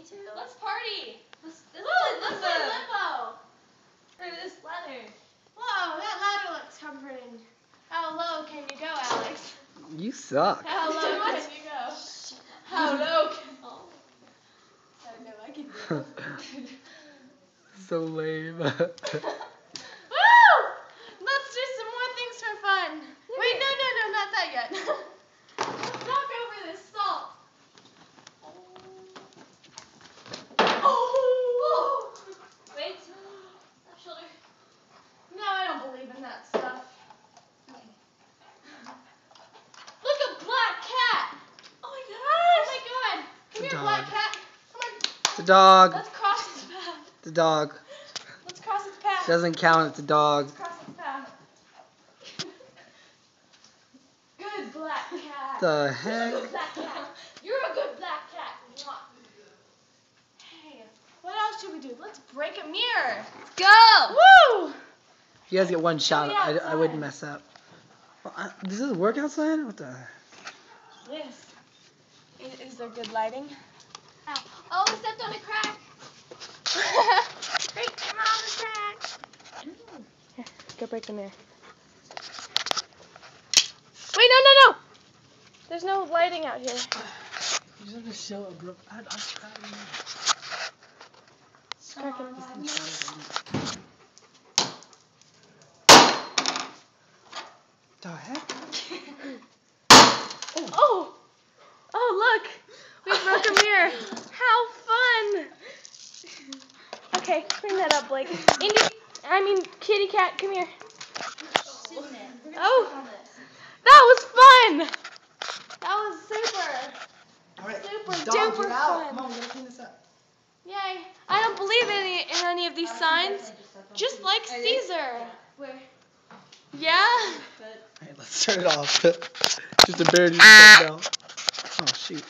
Me too. Let's party. Let's play Limbo. For this ladder. Whoa, that ladder looks comforting. How low can you go, Alex? You suck. How low can you go? How low can Oh. I know I can do it. So lame. Woo! Let's do some more things for fun. Wait, no, not that yet. Let's knock over this salt. Oh! Wait. Left shoulder. No, I don't believe in that stuff. Look, a black cat. Oh my gosh! Oh my god! Come here, black cat. Come on. It's a dog. Let's cross its path. It's a dog. Let's cross its path. Doesn't count. It's a dog. Let's cross its path. Good black cat. The heck? Good black cat. You're a good black cat. Hey, what else should we do? Let's break a mirror. Go. Woo! You guys get one shot. me I wouldn't outside. mess up. Well, does this work outside? What the? Yes. Is there good lighting? Ow. Oh, I stepped on a crack. Break them on the track. Here, go break the mirror. Wait, no. There's no lighting out here. You just have to show a bro. I'm The heck? Oh, look. We broke a mirror. How fun. Okay, clean that up, Blake. Kitty cat, come here. Oh, that was fun. That was super. Alright, Super dog, duper get out. fun. Come on, we gotta clean this up. Yay. I don't believe in any of these signs. Just like Caesar. Where? Yeah? Alright, let's turn it off. Just a bird just jumped out. Oh shoot.